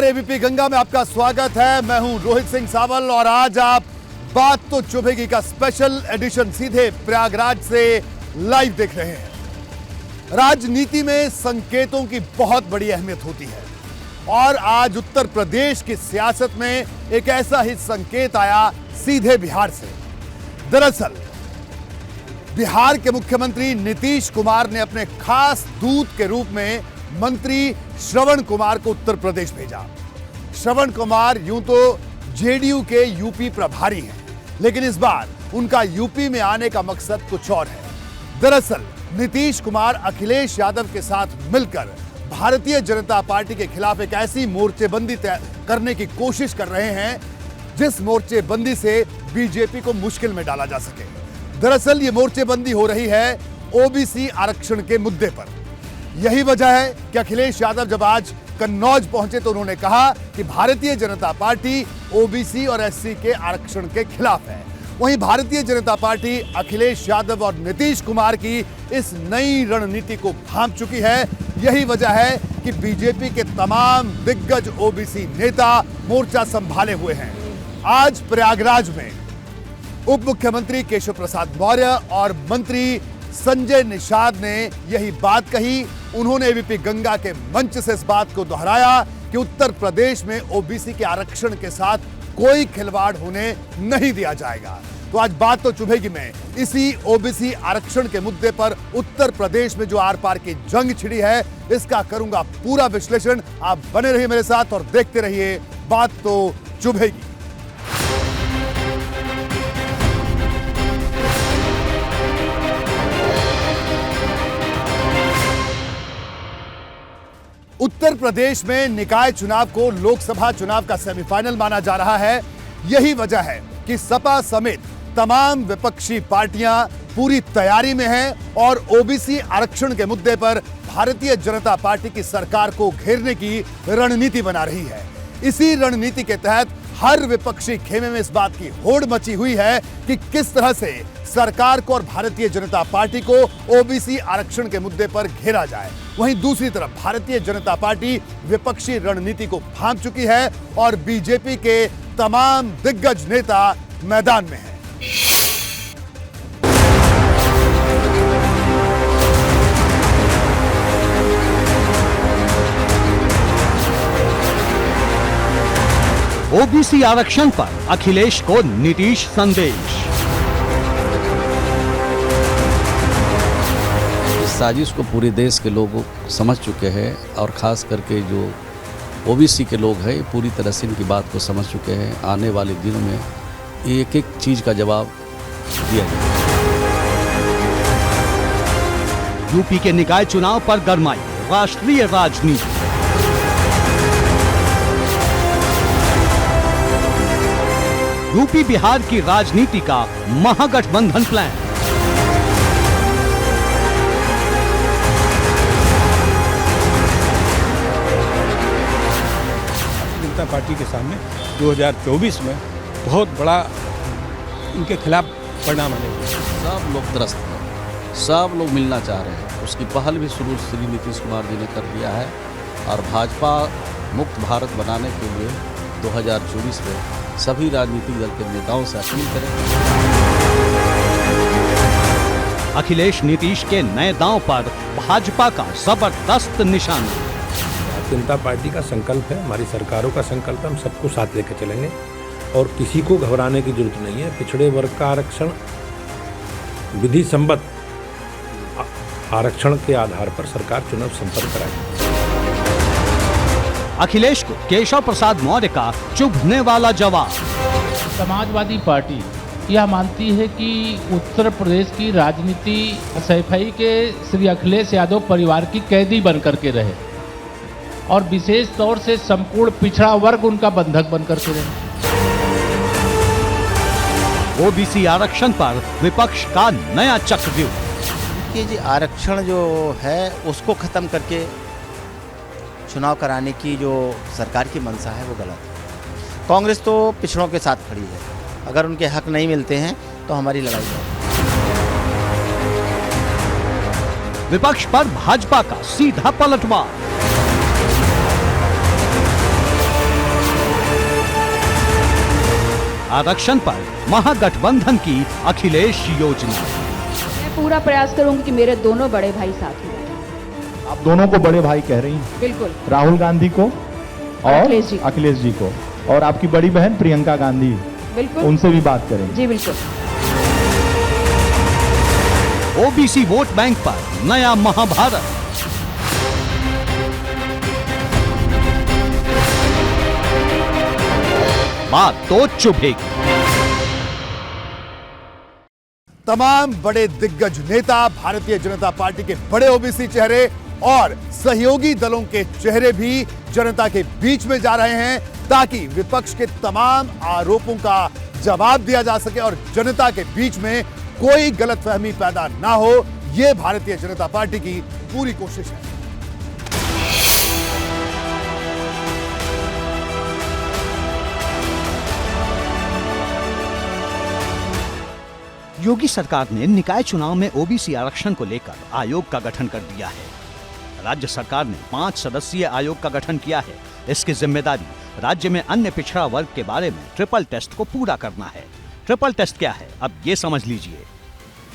ABP Ganga में आपका स्वागत है। मैं हूं रोहित सिंह सावल और आज आप बात तो चुभेगी का स्पेशल एडिशन सीधे प्रयागराज से लाइव देख रहे हैं। राजनीति में संकेतों की बहुत बड़ी अहमियत होती है और आज उत्तर प्रदेश की सियासत में एक ऐसा ही संकेत आया सीधे बिहार से। दरअसल बिहार के मुख्यमंत्री नीतीश कुमार ने अपने खास दूत के रूप में मंत्री श्रवण कुमार को उत्तर प्रदेश भेजा। श्रवण कुमार यूं तो जेडीयू के यूपी प्रभारी हैं, लेकिन इस बार उनका यूपी में आने का मकसद कुछ और है। दरअसल नीतीश कुमार अखिलेश यादव के साथ मिलकर भारतीय जनता पार्टी के खिलाफ एक ऐसी मोर्चेबंदी तय करने की कोशिश कर रहे हैं जिस मोर्चेबंदी से बीजेपी को मुश्किल में डाला जा सके। दरअसल ये मोर्चेबंदी हो रही है ओबीसी आरक्षण के मुद्दे पर। यही वजह है कि अखिलेश यादव जब आज कन्नौज पहुंचे तो उन्होंने कहा कि भारतीय जनता पार्टी ओबीसी और एससी के आरक्षण के खिलाफ है। वहीं भारतीय जनता पार्टी अखिलेश यादव और नीतीश कुमार की इस नई रणनीति को भांप चुकी है। यही वजह है कि बीजेपी के तमाम दिग्गज ओबीसी नेता मोर्चा संभाले हुए हैं। आज प्रयागराज में उप मुख्यमंत्री केशव प्रसाद मौर्य और मंत्री संजय निषाद ने यही बात कही। उन्होंने एबीपी गंगा के मंच से इस बात को दोहराया कि उत्तर प्रदेश में ओबीसी के आरक्षण के साथ कोई खिलवाड़ होने नहीं दिया जाएगा। तो आज बात तो चुभेगी में इसी ओबीसी आरक्षण के मुद्दे पर उत्तर प्रदेश में जो आर पार की जंग छिड़ी है इसका करूंगा पूरा विश्लेषण। आप बने रहिए मेरे साथ और देखते रहिए बात तो चुभेगी। उत्तर प्रदेश में निकाय चुनाव को लोकसभा चुनाव का सेमीफाइनल माना जा रहा है। यही वजह है कि सपा समेत तमाम विपक्षी पार्टियां पूरी तैयारी में हैं और ओबीसी आरक्षण के मुद्दे पर भारतीय जनता पार्टी की सरकार को घेरने की रणनीति बना रही है। इसी रणनीति के तहत हर विपक्षी खेमे में इस बात की होड़ मची हुई है कि किस तरह से सरकार को और भारतीय जनता पार्टी को ओबीसी आरक्षण के मुद्दे पर घेरा जाए। वहीं दूसरी तरफ भारतीय जनता पार्टी विपक्षी रणनीति को भांप चुकी है और बीजेपी के तमाम दिग्गज नेता मैदान में हैं। ओबीसी आरक्षण पर अखिलेश को नीतीश संदेश। इस साजिश को पूरे देश के लोग समझ चुके हैं और खास करके जो ओबीसी के लोग हैं पूरी तरह से इनकी बात को समझ चुके हैं। आने वाले दिनों में एक एक चीज का जवाब दिया जाएगा। यूपी के निकाय चुनाव पर गरमाई राष्ट्रीय राजनीति। यूपी बिहार की राजनीति का महागठबंधन प्लान। जनता पार्टी के सामने 2024 में बहुत बड़ा इनके खिलाफ परिणाम आने वाला है। सब लोग त्रस्त हैं, सब लोग मिलना चाह रहे हैं। उसकी पहल भी शुरू श्री नीतीश कुमार जी ने कर दिया है और भाजपा मुक्त भारत बनाने के लिए 2024 में सभी राजनीतिक दल के नेताओं से अपील करें। अखिलेश नीतीश के नए दांव पर भाजपा का जबरदस्त निशाना। जनता पार्टी का संकल्प है, हमारी सरकारों का संकल्प है, हम सबको साथ लेकर चलेंगे और किसी को घबराने की जरूरत नहीं है। पिछड़े वर्ग का आरक्षण विधि सम्मत आरक्षण के आधार पर सरकार चुनाव संपन्न कराएगी। अखिलेश को केशव प्रसाद मौर्य का चुभने वाला जवाब। समाजवादी पार्टी यह मानती है कि उत्तर प्रदेश की राजनीति सैफई के श्री अखिलेश यादव परिवार की कैदी बनकर के रहे और विशेष तौर से संपूर्ण पिछड़ा वर्ग उनका बंधक बनकर के रहे। ओबीसी आरक्षण पर विपक्ष का नया चक्रव्यूह। कि जो आरक्षण जो है उसको खत्म करके चुनाव कराने की जो सरकार की मंशा है वो गलत है। कांग्रेस तो पिछड़ों के साथ खड़ी है, अगर उनके हक नहीं मिलते हैं तो हमारी लड़ाई है। विपक्ष पर भाजपा का सीधा पलटवार। आरक्षण पर महागठबंधन की अखिलेश योजना। मैं पूरा प्रयास करूंगी कि मेरे दोनों बड़े भाई साथ में बैठें। आप दोनों को बड़े भाई कह रही हैं? बिल्कुल। राहुल गांधी को और अखिलेश जी को और आपकी बड़ी बहन प्रियंका गांधी, बिल्कुल, उनसे भी बात करेंगे। जी बिल्कुल। ओबीसी वोट बैंक पर नया महाभारत। बात तो चुभेगी। तमाम बड़े दिग्गज नेता, भारतीय जनता पार्टी के बड़े ओबीसी चेहरे और सहयोगी दलों के चेहरे भी जनता के बीच में जा रहे हैं ताकि विपक्ष के तमाम आरोपों का जवाब दिया जा सके और जनता के बीच में कोई गलतफहमी पैदा ना हो। यह भारतीय जनता पार्टी की पूरी कोशिश है। योगी सरकार ने निकाय चुनाव में ओबीसी आरक्षण को लेकर आयोग का गठन कर दिया है। राज्य सरकार ने 5 सदस्यीय आयोग का गठन किया है। इसकी जिम्मेदारी राज्य में अन्य पिछड़ा वर्ग के बारे में ट्रिपल टेस्ट को पूरा करना है। ट्रिपल टेस्ट क्या है, अब ये समझ लीजिए।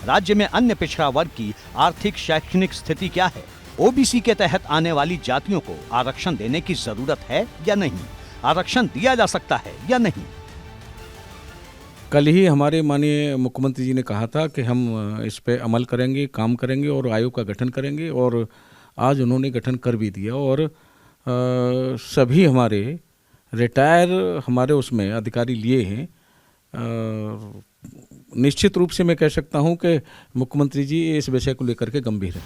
राज्य में अन्य पिछड़ा वर्ग की आर्थिक शैक्षणिक स्थिति क्या है, ओबीसी के तहत आने वाली जातियों को आरक्षण देने की जरूरत है या नहीं, आरक्षण दिया जा सकता है या नहीं। कल ही हमारे माननीय मुख्यमंत्री जी ने कहा था कि हम इस पे अमल करेंगे, काम करेंगे और आयोग का गठन करेंगे, और आज उन्होंने गठन कर भी दिया। और सभी हमारे रिटायर हमारे उसमें अधिकारी लिए हैं। निश्चित रूप से मैं कह सकता हूं कि मुख्यमंत्री जी इस विषय को लेकर के गंभीर हैं।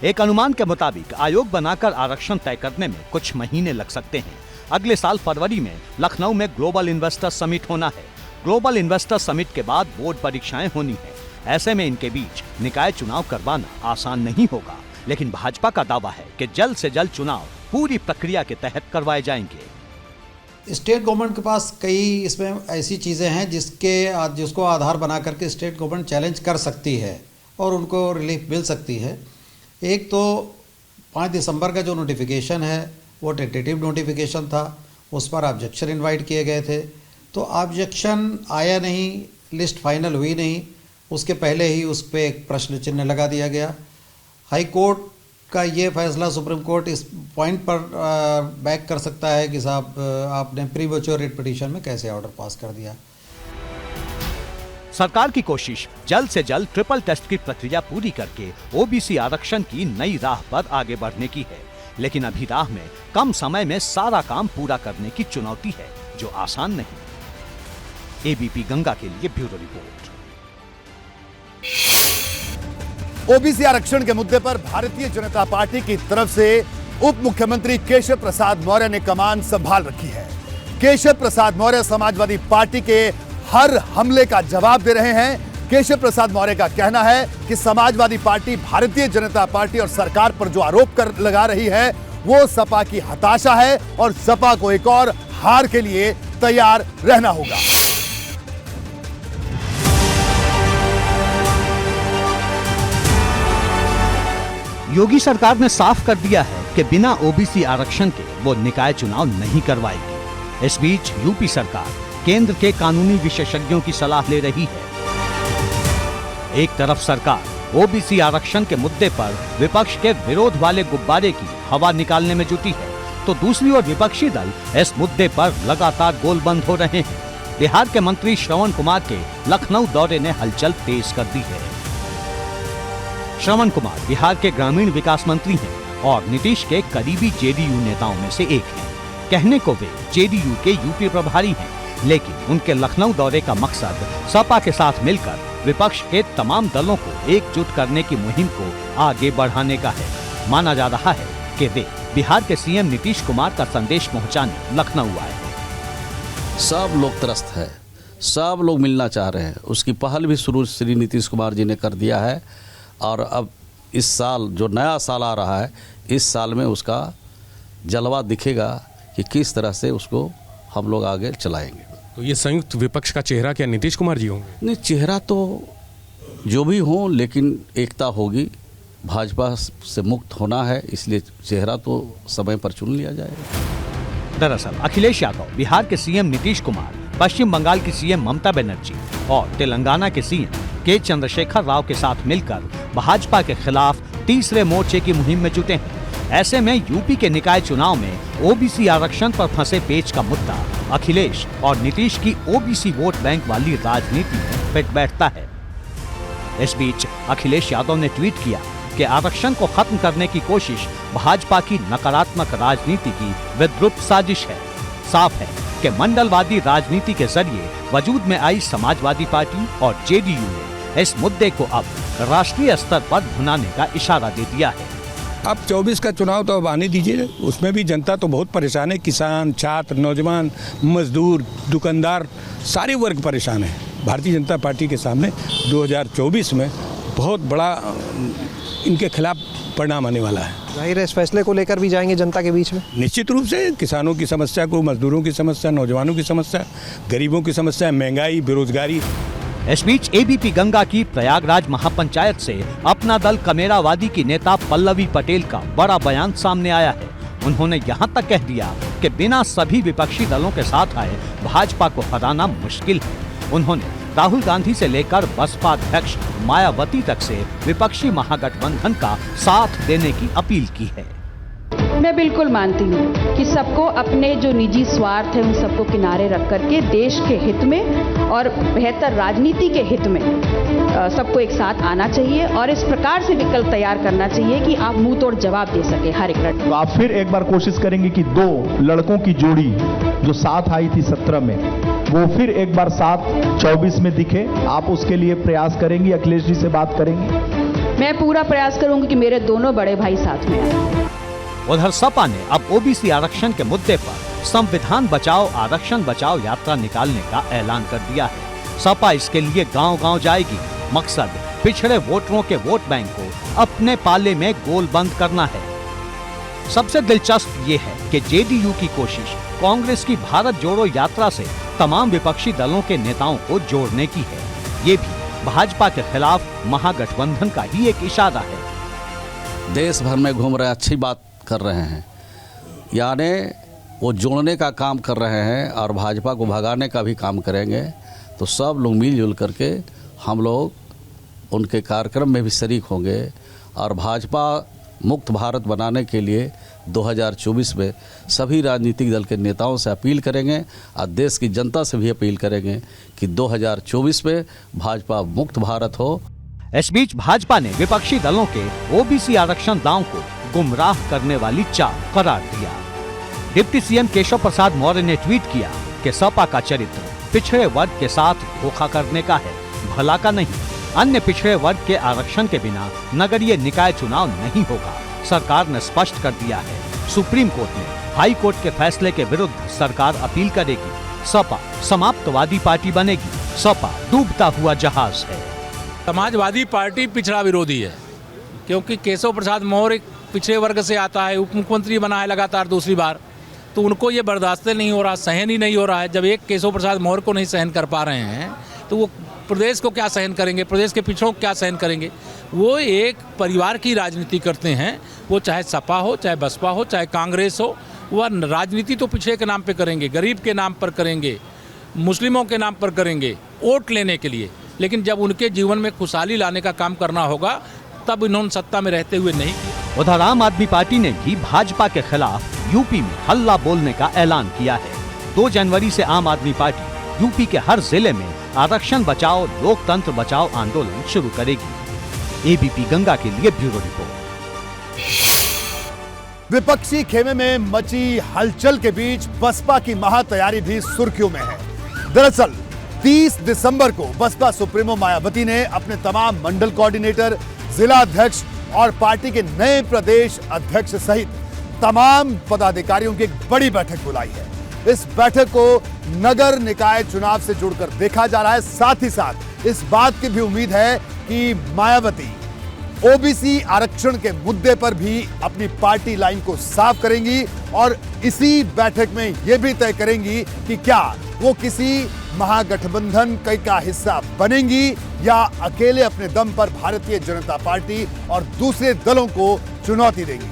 एक अनुमान के मुताबिक आयोग बनाकर आरक्षण तय करने में कुछ महीने लग सकते हैं। अगले साल फरवरी में लखनऊ में ग्लोबल इन्वेस्टर समिट होना है। ग्लोबल इन्वेस्टर समिट के बाद बोर्ड परीक्षाएं होनी है। ऐसे में इनके बीच निकाय चुनाव करवाना आसान नहीं होगा, लेकिन भाजपा का दावा है कि जल्द से जल्द चुनाव पूरी प्रक्रिया के तहत करवाए जाएंगे। स्टेट गवर्नमेंट के पास कई इसमें ऐसी चीज़ें हैं जिसको आधार बना करके स्टेट गवर्नमेंट चैलेंज कर सकती है और उनको रिलीफ मिल सकती है। एक तो 5 दिसंबर का जो नोटिफिकेशन है वो टेंटेटिव नोटिफिकेशन था, उस पर ऑब्जेक्शन इनवाइट किए गए थे, तो ऑब्जेक्शन आया नहीं, लिस्ट फाइनल हुई नहीं, उसके पहले ही उस पर एक प्रश्न चिन्ह लगा दिया गया। हाई कोर्ट का ये फैसला सुप्रीम कोर्ट इस पॉइंट पर बैक कर सकता है कि साहब आपने प्रीमेच्योर रिट पिटीशन में कैसे ऑर्डर पास कर दिया। सरकार की कोशिश जल्द से जल्द ट्रिपल टेस्ट की प्रक्रिया पूरी करके ओबीसी आरक्षण की नई राह पर आगे बढ़ने की है, लेकिन अभी राह में कम समय में सारा काम पूरा करने की चुनौती है, जो आसान नहीं। एबीपी गंगा के लिए ब्यूरो रिपोर्ट। ओबीसी आरक्षण के मुद्दे पर भारतीय जनता पार्टी की तरफ से उप मुख्यमंत्री केशव प्रसाद मौर्य ने कमान संभाल रखी है। केशव प्रसाद मौर्य समाजवादी पार्टी के हर हमले का जवाब दे रहे हैं। केशव प्रसाद मौर्य का कहना है कि समाजवादी पार्टी भारतीय जनता पार्टी और सरकार पर जो आरोप लगा रही है वो सपा की हताशा है और सपा को एक और हार के लिए तैयार रहना होगा। योगी सरकार ने साफ कर दिया है कि बिना ओबीसी आरक्षण के वो निकाय चुनाव नहीं करवाएगी। इस बीच यूपी सरकार केंद्र के कानूनी विशेषज्ञों की सलाह ले रही है। एक तरफ सरकार ओबीसी आरक्षण के मुद्दे पर विपक्ष के विरोध वाले गुब्बारे की हवा निकालने में जुटी है, तो दूसरी ओर विपक्षी दल इस मुद्दे पर लगातार गोलबंद हो रहे हैं। बिहार के मंत्री श्रवण कुमार के लखनऊ दौरे ने हलचल तेज कर दी है। श्रवण कुमार बिहार के ग्रामीण विकास मंत्री हैं और नीतीश के करीबी जेडीयू नेताओं में से एक हैं। कहने को वे जेडीयू के यूपी प्रभारी हैं, लेकिन उनके लखनऊ दौरे का मकसद सपा के साथ मिलकर विपक्ष के तमाम दलों को एकजुट करने की मुहिम को आगे बढ़ाने का है। माना जा रहा है कि वे बिहार के सीएम नीतीश कुमार का संदेश पहुंचाने लखनऊ आए हैं। सब लोग त्रस्त है, सब लोग मिलना चाह रहे हैं। उसकी पहल भी शुरू श्री नीतीश कुमार जी ने कर दिया है, और अब इस साल जो नया साल आ रहा है, इस साल में उसका जलवा दिखेगा कि किस तरह से उसको हम लोग आगे चलाएंगे। तो ये संयुक्त विपक्ष का चेहरा क्या नीतीश कुमार जी होंगे? नहीं, चेहरा तो जो भी हो, लेकिन एकता होगी। भाजपा से मुक्त होना है, इसलिए चेहरा तो समय पर चुन लिया जाएगा। दरअसल अखिलेश यादव बिहार के सीएम नीतीश कुमार, पश्चिम बंगाल की सीएम ममता बनर्जी और तेलंगाना के सीएम के चंद्रशेखर राव के साथ मिलकर भाजपा के खिलाफ तीसरे मोर्चे की मुहिम में जुटे हैं। ऐसे में यूपी के निकाय चुनाव में ओबीसी आरक्षण पर फंसे पेच का मुद्दा अखिलेश और नीतीश की ओबीसी वोट बैंक वाली राजनीति में फिट बैठता है। इस बीच अखिलेश यादव ने ट्वीट किया कि आरक्षण को खत्म करने की कोशिश भाजपा की नकारात्मक राजनीति की विद्रुप साजिश है। साफ है कि मंडलवादी राजनीति के जरिए वजूद में आई समाजवादी पार्टी और जेडीयू ने इस मुद्दे को अब राष्ट्रीय स्तर पर भुनाने का इशारा दे दिया है। अब 24 का चुनाव तो अब आने दीजिए, उसमें भी जनता तो बहुत परेशान है। किसान, छात्र, नौजवान, मजदूर, दुकानदार, सारे वर्ग परेशान है। भारतीय जनता पार्टी के सामने 2024 में बहुत बड़ा इनके खिलाफ परिणाम आने वाला है। जाहिर है इस फैसले को लेकर भी जाएंगे जनता के बीच में। निश्चित रूप से किसानों की समस्या को, मजदूरों की समस्या, नौजवानों की समस्या, गरीबों की समस्या, महंगाई, बेरोजगारी। इस बीच एबीपी गंगा की प्रयागराज महापंचायत से अपना दल कमेरावादी की नेता पल्लवी पटेल का बड़ा बयान सामने आया है। उन्होंने यहां तक कह दिया कि बिना सभी विपक्षी दलों के साथ आए भाजपा को हराना मुश्किल है। उन्होंने राहुल गांधी से लेकर बसपा अध्यक्ष मायावती तक से विपक्षी महागठबंधन का साथ देने की अपील की है। मैं बिल्कुल मानती हूँ कि सबको अपने जो निजी स्वार्थ है उन सबको किनारे रख करके देश के हित में और बेहतर राजनीति के हित में सबको एक साथ आना चाहिए और इस प्रकार से विकल्प तैयार करना चाहिए कि आप मुंह तोड़ जवाब दे सके हर एक लड़के। तो आप फिर एक बार कोशिश करेंगे कि दो लड़कों की जोड़ी जो साथ आई थी 17 में वो फिर एक बार साथ 24 में दिखे। आप उसके लिए प्रयास करेंगी, अखिलेश जी से बात करेंगी? मैं पूरा प्रयास करूंगी कि मेरे दोनों बड़े भाई साथ में आए। उधर सपा ने अब ओबीसी आरक्षण के मुद्दे पर संविधान बचाओ आरक्षण बचाओ यात्रा निकालने का ऐलान कर दिया है। सपा इसके लिए गांव-गांव जाएगी। मकसद पिछड़े वोटरों के वोट बैंक को अपने पाले में गोलबंद करना है। सबसे दिलचस्प ये है कि जेडीयू की कोशिश कांग्रेस की भारत जोड़ो यात्रा से तमाम विपक्षी दलों के नेताओं को जोड़ने की है। ये भी भाजपा के खिलाफ महागठबंधन का ही एक इशारा है। देश भर में घूम रहे, अच्छी बात कर रहे हैं, यानी वो जोड़ने का काम कर रहे हैं और भाजपा को भगाने का भी काम करेंगे। तो सब लोग मिलजुल करके हम लोग उनके कार्यक्रम में भी शरीक होंगे और भाजपा मुक्त भारत बनाने के लिए 2024 में सभी राजनीतिक दल के नेताओं से अपील करेंगे और देश की जनता से भी अपील करेंगे कि 2024 में भाजपा मुक्त भारत हो। इस बीच भाजपा ने विपक्षी दलों के ओबीसी आरक्षण दांव को गुमराह करने वाली चाल करार दिया। डिप्टी सीएम केशव प्रसाद मौर्य ने ट्वीट किया कि सपा का चरित्र पिछड़े वर्ग के साथ धोखा करने का है, भला का नहीं। अन्य पिछड़े वर्ग के आरक्षण के बिना नगरीय निकाय चुनाव नहीं होगा। सरकार ने स्पष्ट कर दिया है। सुप्रीम कोर्ट में हाई कोर्ट के फैसले के विरुद्ध सरकार अपील करेगी। सपा समाप्तवादी पार्टी बनेगी। सपा डूबता हुआ जहाज है। समाजवादी पार्टी पिछड़ा विरोधी है, क्योंकि केशव प्रसाद मौर्य पिछड़े वर्ग से आता है, उप मुख्यमंत्री बना है लगातार दूसरी बार, तो उनको ये बर्दाश्त नहीं हो रहा, सहन ही नहीं हो रहा है। जब एक केशव प्रसाद मौर्य को नहीं सहन कर पा रहे हैं तो वो प्रदेश को क्या सहन करेंगे, प्रदेश के पिछड़ों को क्या सहन करेंगे। वो एक परिवार की राजनीति करते हैं, वो चाहे सपा हो, चाहे बसपा हो, चाहे कांग्रेस हो, वह राजनीति तो पिछड़े के नाम पे करेंगे, गरीब के नाम पर करेंगे, मुस्लिमों के नाम पर करेंगे, वोट लेने के लिए। लेकिन जब उनके जीवन में खुशहाली लाने का काम करना होगा तब इन्होंने सत्ता में रहते हुए नहीं किया। उधर आम आदमी पार्टी ने भी भाजपा के खिलाफ यूपी में हल्ला बोलने का ऐलान किया है। 2 जनवरी से आम आदमी पार्टी यूपी के हर जिले में आरक्षण बचाओ लोकतंत्र बचाओ आंदोलन शुरू करेगी। एबीपी गंगा के लिए ब्यूरो रिपोर्ट। विपक्षी खेमे में मची हलचल के बीच बसपा की महातैयारी भी सुर्खियों में है। दरअसल 30 दिसंबर को बसपा सुप्रीमो मायावती ने अपने तमाम मंडल कोऑर्डिनेटर, जिला अध्यक्ष और पार्टी के नए प्रदेश अध्यक्ष सहित तमाम पदाधिकारियों की एक बड़ी बैठक बुलाई है। इस बैठक को नगर निकाय चुनाव से जुड़कर देखा जा रहा है। साथ ही साथ इस बात की भी उम्मीद है कि मायावती ओबीसी आरक्षण के मुद्दे पर भी अपनी पार्टी लाइन को साफ करेंगी और इसी बैठक में यह भी तय करेंगी कि क्या वो किसी महागठबंधन का हिस्सा बनेंगी या अकेले अपने दम पर भारतीय जनता पार्टी और दूसरे दलों को चुनौती देंगी।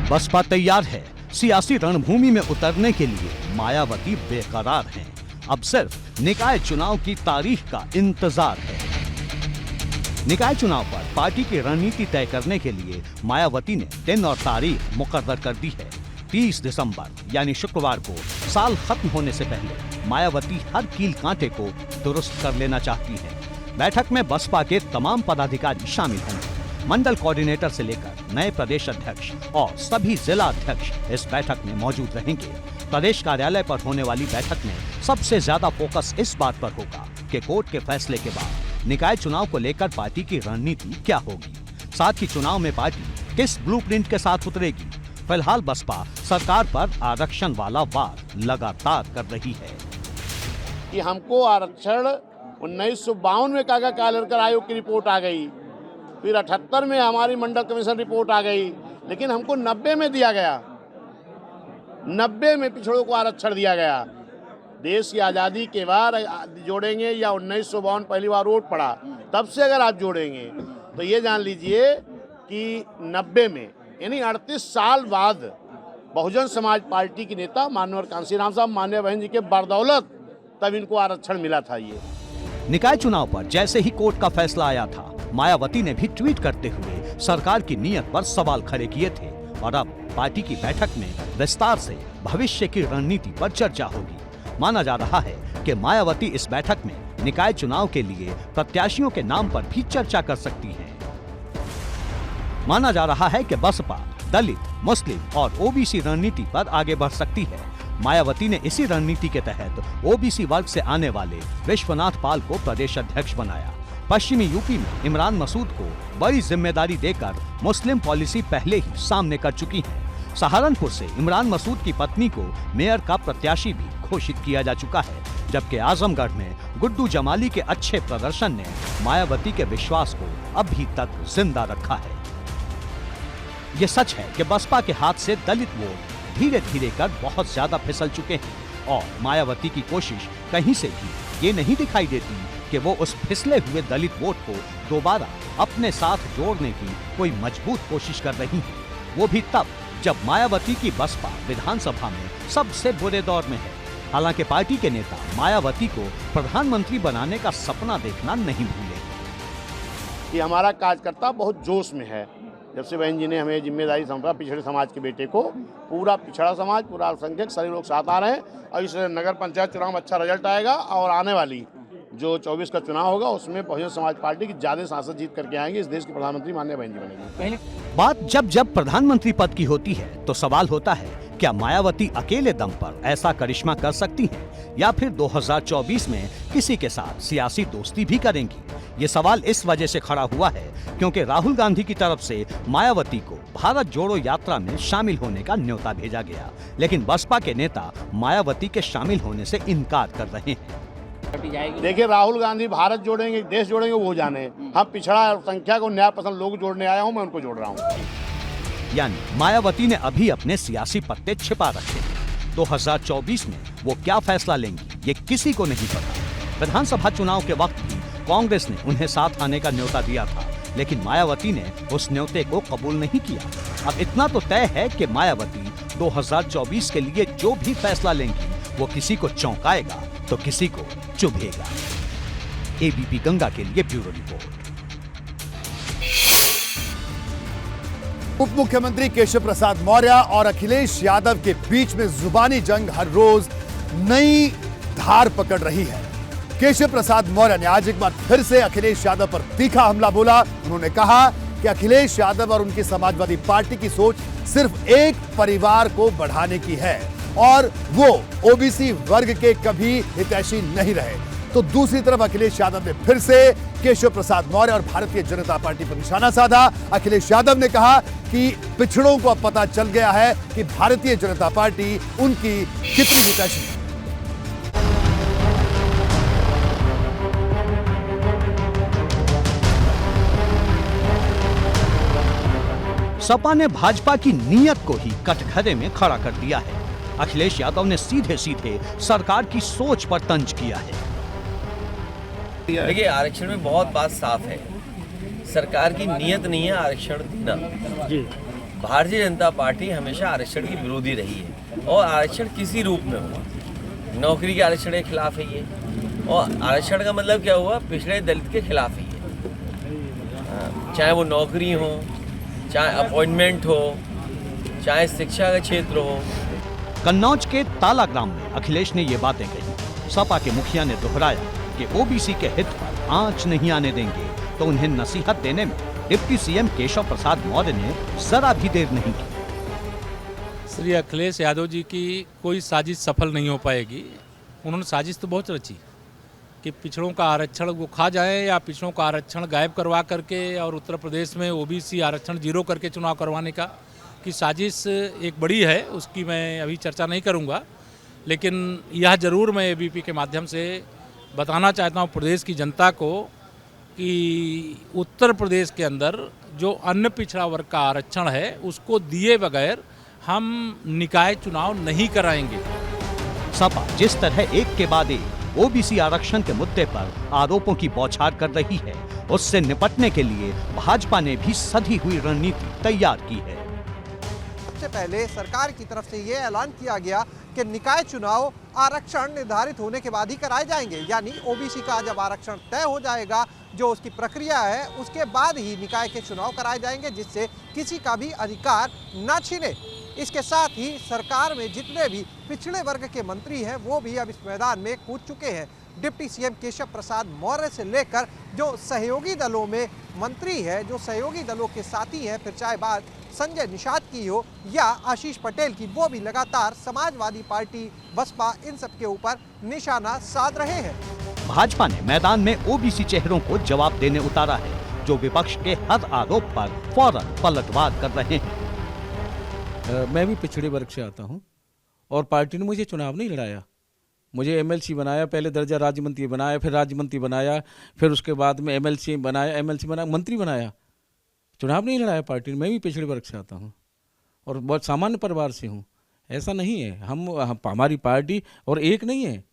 बसपा तैयार है सियासी रणभूमि में उतरने के लिए, मायावती बेकरार हैं। अब सिर्फ निकाय चुनाव की तारीख का इंतजार है। निकाय चुनाव पर पार्टी की रणनीति तय करने के लिए मायावती ने दिन और तारीख मुकर्रर कर दी है। 30 दिसंबर यानी शुक्रवार को साल खत्म होने से पहले मायावती हर कील कांटे को दुरुस्त कर लेना चाहती है। बैठक में बसपा के तमाम पदाधिकारी शामिल होंगे। मंडल कोऑर्डिनेटर से लेकर नए प्रदेश अध्यक्ष और सभी जिला अध्यक्ष इस बैठक में मौजूद रहेंगे। प्रदेश कार्यालय पर होने वाली बैठक में सबसे ज्यादा फोकस इस बात पर होगा कि कोर्ट के फैसले के बाद निकाय चुनाव को लेकर पार्टी की रणनीति क्या होगी। साथ ही चुनाव में पार्टी किस ब्लूप्रिंट के साथ उतरेगी। फिलहाल बसपा सरकार पर आरक्षण वाला वार लगातार कर रही है कि हमको आरक्षण 1952 में काका कालेलकर आयोग की रिपोर्ट आ गई, फिर 78 में हमारी मंडल कमीशन रिपोर्ट आ गई, लेकिन हमको 90 में दिया गया। 90 में पिछड़ों को आरक्षण दिया गया। देश की आज़ादी के बाद जोड़ेंगे या 1952 पहली बार वोट पड़ा तब से अगर आप जोड़ेंगे तो ये जान लीजिए कि 90 में यानी 38 साल बाद बहुजन समाज पार्टी की नेता माननीय कांशीराम साहब मान्य बहन जी के बदौलत तब इनको आरक्षण मिला था। ये निकाय चुनाव पर जैसे ही कोर्ट का फैसला आया था, मायावती ने भी ट्वीट करते हुए सरकार की नीयत पर सवाल खड़े किए थे और अब पार्टी की बैठक में विस्तार से भविष्य की रणनीति पर चर्चा होगी। माना जा रहा है कि मायावती इस बैठक में निकाय चुनाव के लिए प्रत्याशियों के नाम पर भी चर्चा कर सकती हैं। माना जा रहा है कि बसपा दलित, मुस्लिम और ओबीसी रणनीति पर आगे बढ़ सकती है। मायावती ने इसी रणनीति के तहत ओबीसी वर्ग से आने वाले विश्वनाथ पाल को प्रदेश अध्यक्ष बनाया। पश्चिमी यूपी में इमरान मसूद को बड़ी जिम्मेदारी देकर मुस्लिम पॉलिसी पहले ही सामने कर चुकी है। सहारनपुर से इमरान मसूद की पत्नी को मेयर का प्रत्याशी भी घोषित किया जा चुका है, जबकि आजमगढ़ में गुड्डू जमाली के अच्छे प्रदर्शन ने मायावती के विश्वास को अभी तक जिंदा रखा है। ये सच है कि बसपा के हाथ से दलित वोट धीरे धीरे कर बहुत ज्यादा फिसल चुके हैं और मायावती की कोशिश कहीं से भी ये नहीं दिखाई देती कि वो उस फिसले हुए दलित वोट को दोबारा अपने साथ जोड़ने की कोई मजबूत कोशिश कर रही है। वो भी तब जब मायावती की बसपा विधानसभा में सबसे बुरे दौर में है। हालांकि पार्टी के नेता मायावती को प्रधानमंत्री बनाने का सपना देखना नहीं भूले। कि हमारा कार्यकर्ता बहुत जोश में है। जब से बहन जी ने हमें जिम्मेदारी सौंपा, पिछड़े समाज के बेटे को, पूरा पिछड़ा समाज, पूरा अल्पसंख्यक सभी लोग साथ आ रहे हैं और इस नगर पंचायत चुनाव में अच्छा रिजल्ट आएगा और आने वाली जो 24 का चुनाव होगा उसमें बहुजन समाज पार्टी की ज्यादा सांसद जीत करके आएंगे। इस देश की प्रधानमंत्री माननीय बहन जी बनेंगी। बात जब प्रधानमंत्री पद की होती है तो सवाल होता है, क्या मायावती अकेले दम पर ऐसा करिश्मा कर सकती हैं या फिर 2024 में किसी के साथ सियासी दोस्ती भी करेंगी? ये सवाल इस वजह से खड़ा हुआ है क्योंकि राहुल गांधी की तरफ से मायावती को भारत जोड़ो यात्रा में शामिल होने का न्योता भेजा गया, लेकिन बसपा के नेता मायावती के शामिल होने से इनकार कर रहे हैं। देखिए, राहुल गांधी भारत जोड़ेंगे, देश जोड़ेंगे, वो जाने। हम पिछड़ा संख्या को न्याय पसंद लोग जोड़ने आया हूँ, मैं उनको जोड़ रहा हूँ। यानी मायावती ने अभी अपने सियासी पत्ते छिपा रखे हैं। 2024 में वो क्या फैसला लेंगी ये किसी को नहीं पता। विधानसभा चुनाव के वक्त भी कांग्रेस ने उन्हें साथ आने का न्योता दिया था, लेकिन मायावती ने उस न्योते को कबूल नहीं किया। अब इतना तो तय है कि मायावती 2024 के लिए जो भी फैसला लेंगी वो किसी को चौंकाएगा तो किसी को चुभेगा। एबीपी गंगा के लिए ब्यूरो रिपोर्ट। उप मुख्यमंत्री केशव प्रसाद मौर्य और अखिलेश यादव के बीच में जुबानी जंग हर रोज नई धार पकड़ रही है। केशव प्रसाद मौर्य ने आज एक बार फिर से अखिलेश यादव पर तीखा हमला बोला। उन्होंने कहा कि अखिलेश यादव और उनकी समाजवादी पार्टी की सोच सिर्फ एक परिवार को बढ़ाने की है और वो ओबीसी वर्ग के कभी हितैषी नहीं रहे। तो दूसरी तरफ अखिलेश यादव ने फिर से केशव प्रसाद मौर्य और भारतीय जनता पार्टी पर निशाना साधा। अखिलेश यादव ने कहा कि पिछड़ों को अब पता चल गया है कि भारतीय जनता पार्टी उनकी कितनी हितैषी है। सपा ने भाजपा की नीयत को ही कटघरे में खड़ा कर दिया है। अखिलेश यादव ने सीधे सीधे सरकार की सोच पर तंज किया है। देखिए, आरक्षण में बहुत बात साफ है, सरकार की नीयत नहीं है आरक्षण देना जी। भारतीय जनता पार्टी हमेशा आरक्षण की विरोधी रही है और आरक्षण किसी रूप में हुआ, नौकरी के आरक्षण के खिलाफ है ये, और आरक्षण का मतलब क्या हुआ, पिछड़े दलित के खिलाफ है ये, चाहे वो नौकरी हो, चाहे अपॉइंटमेंट हो, चाहे शिक्षा का क्षेत्र हो। कन्नौज के ताला ग्राम में अखिलेश ने ये बातें कही। सपा के मुखिया ने दोहराया कि ओबीसी के हित पर आंच नहीं आने देंगे, तो उन्हें नसीहत देने में डिप्टी सीएम केशव प्रसाद मौर्य ने जरा भी देर नहीं की। श्री अखिलेश यादव जी की कोई साजिश सफल नहीं हो पाएगी। उन्होंने साजिश तो बहुत रची कि पिछड़ों का आरक्षण वो खा जाए या पिछड़ों का आरक्षण गायब करवा करके और उत्तर प्रदेश में ओबीसी आरक्षण जीरो करके चुनाव करवाने का की साजिश एक बड़ी है, उसकी मैं अभी चर्चा नहीं करूंगा। लेकिन यह ज़रूर मैं एबीपी के माध्यम से बताना चाहता हूं प्रदेश की जनता को कि उत्तर प्रदेश के अंदर जो अन्य पिछड़ा वर्ग का आरक्षण है उसको दिए बगैर हम निकाय चुनाव नहीं कराएंगे। सपा जिस तरह एक के बाद एक ओबीसी आरक्षण के मुद्दे पर आरोपों की बौछार कर रही है, उससे निपटने के लिए भाजपा ने भी सधी हुई रणनीति तैयार की है। सबसे पहले सरकार की तरफ से ये ऐलान किया गया कि निकाय चुनाव आरक्षण निर्धारित होने के बाद ही कराए जाएंगे, यानी ओबीसी का जब आरक्षण तय हो जाएगा, जो उसकी प्रक्रिया है, उसके बाद ही निकाय के चुनाव कराए जाएंगे, जिससे किसी का भी अधिकार न छीने। इसके साथ ही सरकार में जितने भी पिछड़े वर्ग के मंत्री हैं वो भी अब इस मैदान में कूद चुके हैं। डिप्टी सीएम केशव प्रसाद मौर्य से लेकर जो सहयोगी दलों में मंत्री है, जो सहयोगी दलों के साथी हैं, फिर चाहे बात संजय निषाद की हो या आशीष पटेल की, वो भी लगातार समाजवादी पार्टी, बसपा, इन सब के ऊपर निशाना साध रहे हैं। भाजपा ने मैदान में ओबीसी चेहरों को जवाब देने उतारा है, जो विपक्ष के हर आरोप पर फौरन पलटवार कर रहे हैं। मैं भी पिछड़े वर्ग से आता हूं और पार्टी ने मुझे चुनाव नहीं लड़ाया। मुझे एमएलसी बनाया, पहले दर्जा राज्य मंत्री बनाया, फिर राज्य मंत्री बनाया, फिर उसके बाद में एमएलसी बनाया, मंत्री बनाया। चुनाव नहीं लड़ाया पार्टी ने। मैं भी पिछड़े वर्ग से आता हूं और बहुत सामान्य परिवार से हूं। ऐसा नहीं है हमारी पार्टी और एक नहीं है,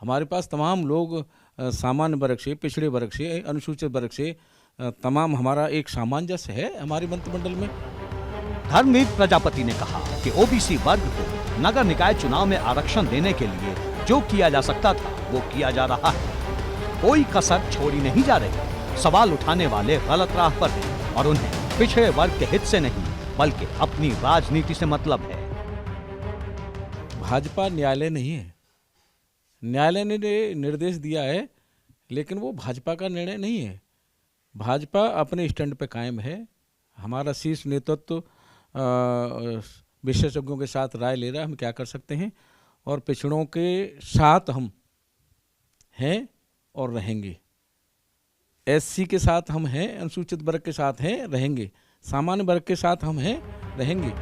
हमारे पास तमाम लोग सामान्य वर्ग से, पिछड़े वर्ग से, अनुसूचित वर्ग से, तमाम हमारा एक सामंजस्य है हमारे मंत्रिमंडल में। धर्मवीर प्रजापति ने कहा कि ओबीसी वर्ग को नगर निकाय चुनाव में आरक्षण देने के लिए जो किया जा सकता था वो किया जा रहा है, कोई कसर छोड़ी नहीं जा रही। सवाल उठाने वाले गलत राह पर हैं और उन्हें पिछड़े वर्ग के हित से नहीं बल्कि अपनी राजनीति से मतलब है। भाजपा न्यायालय नहीं है, न्यायालय ने निर्देश दिया है लेकिन वो भाजपा का निर्णय नहीं है। भाजपा अपने स्टैंड पे कायम है। हमारा शीर्ष नेतृत्व विशेषज्ञों के साथ राय ले रहा है हम क्या कर सकते हैं, और पिछड़ों के साथ हम हैं और रहेंगे। एससी के साथ हम हैं, अनुसूचित वर्ग के साथ हैं, रहेंगे। सामान्य वर्ग के साथ हम हैं, रहेंगे।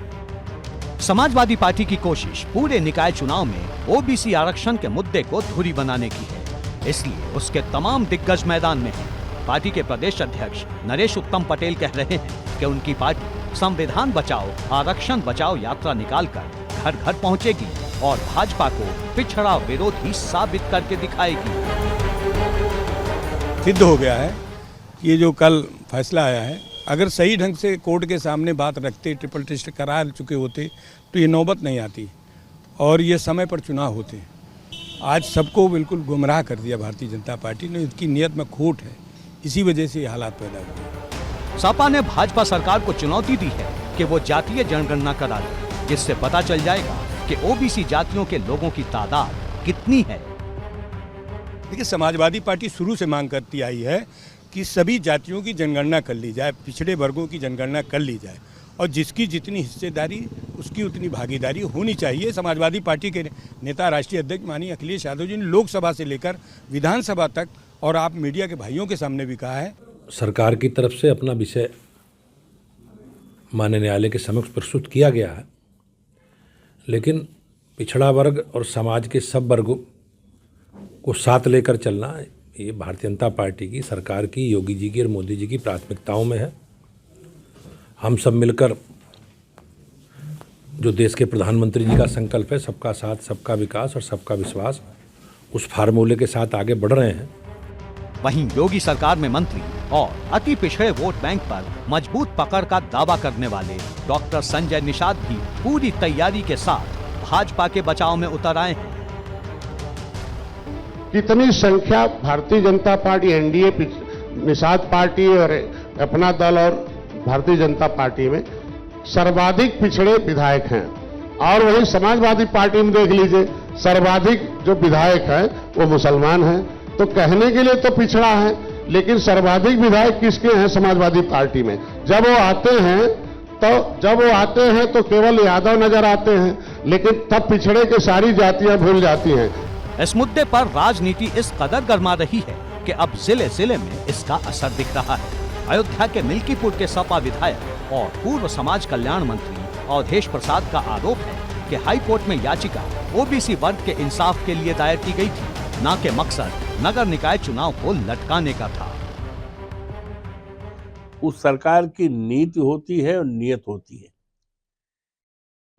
समाजवादी पार्टी की कोशिश पूरे निकाय चुनाव में ओबीसी आरक्षण के मुद्दे को धुरी बनाने की है, इसलिए उसके तमाम दिग्गज मैदान में हैं। पार्टी के प्रदेश अध्यक्ष नरेश उत्तम पटेल कह रहे हैं कि उनकी पार्टी संविधान बचाओ आरक्षण बचाओ यात्रा निकालकर घर घर पहुंचेगी और भाजपा को पिछड़ा विरोधी साबित करके दिखाएगी। सिद्ध हो गया है ये जो कल फैसला आया है, अगर सही ढंग से कोर्ट के सामने बात रखते, ट्रिपल टेस्ट करा चुके होते तो ये नौबत नहीं आती और ये समय पर चुनाव होते। आज सबको बिल्कुल गुमराह कर दिया भारतीय जनता पार्टी ने, इसकी नीयत में खोट है, इसी वजह से ये हालात पैदा हुए। सपा ने भाजपा सरकार को चुनौती दी है कि वो जातीय जनगणना करा दे, जिससे पता चल जाएगा कि ओबीसी जातियों के लोगों की तादाद कितनी है। देखिए, समाजवादी पार्टी शुरू से मांग करती आई है कि सभी जातियों की जनगणना कर ली जाए, पिछड़े वर्गों की जनगणना कर ली जाए और जिसकी जितनी हिस्सेदारी उसकी उतनी भागीदारी होनी चाहिए। समाजवादी पार्टी के नेता राष्ट्रीय अध्यक्ष माननीय अखिलेश यादव जी ने लोकसभा से लेकर विधानसभा तक और आप मीडिया के भाइयों के सामने भी कहा है, सरकार की तरफ से अपना विषय माननीय न्यायालय के समक्ष प्रस्तुत किया गया है, लेकिन पिछड़ा वर्ग और समाज के सब वर्गों को साथ लेकर चलना ये भारतीय जनता पार्टी की, सरकार की, योगी जी की और मोदी जी की प्राथमिकताओं में है। हम सब मिलकर जो देश के प्रधानमंत्री जी का संकल्प है, सबका साथ, सबका विकास और सबका विश्वास, उस फार्मूले के साथ आगे बढ़ रहे हैं। वहीं योगी सरकार में मंत्री और अति पिछड़े वोट बैंक पर मजबूत पकड़ का दावा करने वाले डॉक्टर संजय निषाद भी पूरी तैयारी के साथ भाजपा के बचाव में उतर आए हैं। कितनी संख्या Bharatiya Janata party, NDA, Nishad party और अपना दल और भारतीय जनता पार्टी में सर्वाधिक पिछड़े विधायक हैं, और वही समाजवादी पार्टी में देख लीजिए सर्वाधिक जो विधायक हैं वो मुसलमान हैं। तो कहने के लिए तो पिछड़ा है, लेकिन सर्वाधिक विधायक किसके हैं समाजवादी पार्टी में? जब वो आते हैं तो केवल यादव नजर आते हैं, लेकिन तब पिछड़े के सारी जातियां भूल जाती हैं। इस मुद्दे पर राजनीति इस कदर गर्मा रही है कि अब जिले जिले में इसका असर दिख रहा है। अयोध्या के मिल्कीपुर के सपा विधायक और पूर्व समाज कल्याण मंत्री अवधेश प्रसाद का आरोप है कि हाई कोर्ट में याचिका ओबीसी वर्ग के इंसाफ के लिए दायर की गई थी, न कि मकसद नगर निकाय चुनाव को लटकाने का था। उस सरकार की नीति होती है और नियत होती है।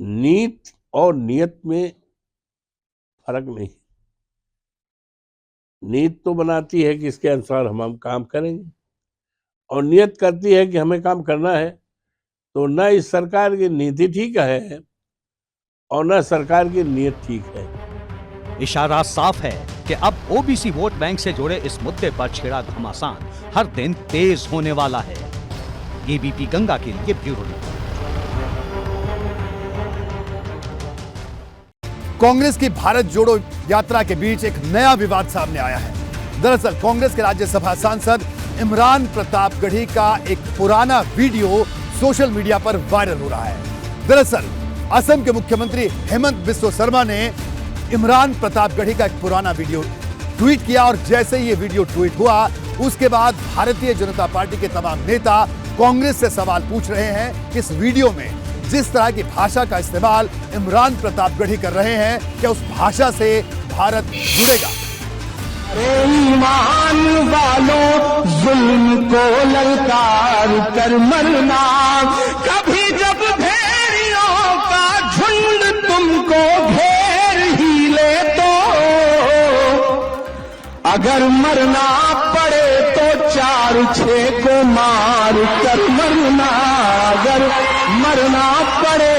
नीति और नियत में फर्क नहीं। नीति तो बनाती है कि इसके अनुसार हम काम करेंगे, और नियत करती है कि हमें काम करना है। तो न इस सरकार की नीति ठीक है और न सरकार की नियत ठीक है। इशारा साफ है कि अब ओबीसी वोट बैंक से जुड़े इस मुद्दे पर छेड़ा घमासान हर दिन तेज होने वाला है। एबीपी गंगा के लिए ब्यूरो रिपोर्ट। कांग्रेस की भारत जोड़ो यात्रा के बीच एक नया विवाद सामने आया है। दरअसल कांग्रेस के राज्यसभा सांसद इमरान प्रतापगढ़ी का एक पुराना वीडियो सोशल मीडिया पर वायरल हो रहा है। दरअसल असम के मुख्यमंत्री हेमंत बिस्वा शर्मा ने इमरान प्रतापगढ़ी का एक पुराना वीडियो ट्वीट किया, और जैसे ये वीडियो ट्वीट हुआ उसके बाद भारतीय जनता पार्टी के तमाम नेता कांग्रेस से सवाल पूछ रहे हैं कि इस वीडियो में जिस तरह की भाषा का इस्तेमाल इमरान प्रतापगढ़ी कर रहे हैं, क्या उस भाषा से भारत जुड़ेगा? ईमान वालों जुल्म को ललकार कर मरना, कभी जब भेड़ियों का झुंड तुमको घेर ही ले तो, अगर मरना पड़े तो 4-6 को मार कर मरना, अगर मरना पड़े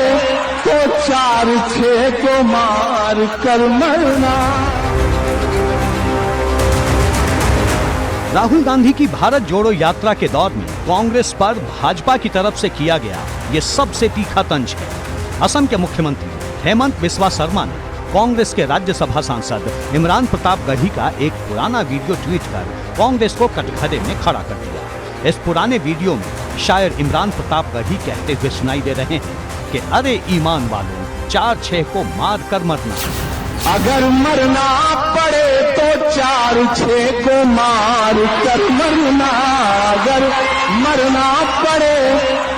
तो 4-6 को मार कर मरना। राहुल गांधी की भारत जोड़ो यात्रा के दौर में कांग्रेस पर भाजपा की तरफ से किया गया ये सबसे तीखा तंज है। असम के मुख्यमंत्री हेमंत बिस्वा शर्मा ने कांग्रेस के राज्यसभा सांसद इमरान प्रतापगढ़ी का एक पुराना वीडियो ट्वीट कर कांग्रेस को कटघरे में खड़ा कर दिया। इस पुराने वीडियो में शायर इमरान प्रतापगढ़ी कहते हुए सुनाई दे रहे हैं कि अरे ईमान वालों 4-6 को मार कर मरना, अगर मरना पड़े तो 4-6 को मार कर मरना, अगर मरना पड़े